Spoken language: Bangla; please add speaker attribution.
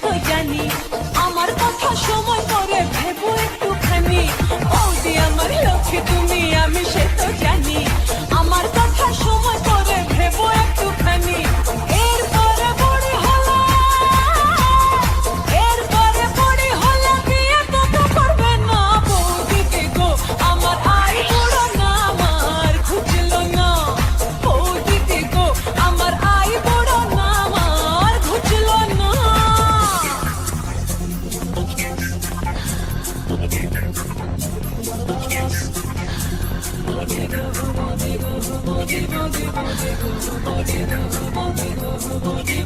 Speaker 1: তো জানি, আমার কথা সময় করে ভেবো একটুখানি। বৌদি আমার লক্ষ্মী তুমি, আমি সে তো জানি, আমার কথা সময় করে ভেবো একটুখানি। এরপরে বড়ি হলে, এরপরে বড়ি হলে বিয়ে তো করবে না। বৌদিকে গো আমার আই বুড়ো না, আমার ঘুচলো না। বৌদিকে গো আমার আই বুড়ো না, আমার ঘুচলো না। Body,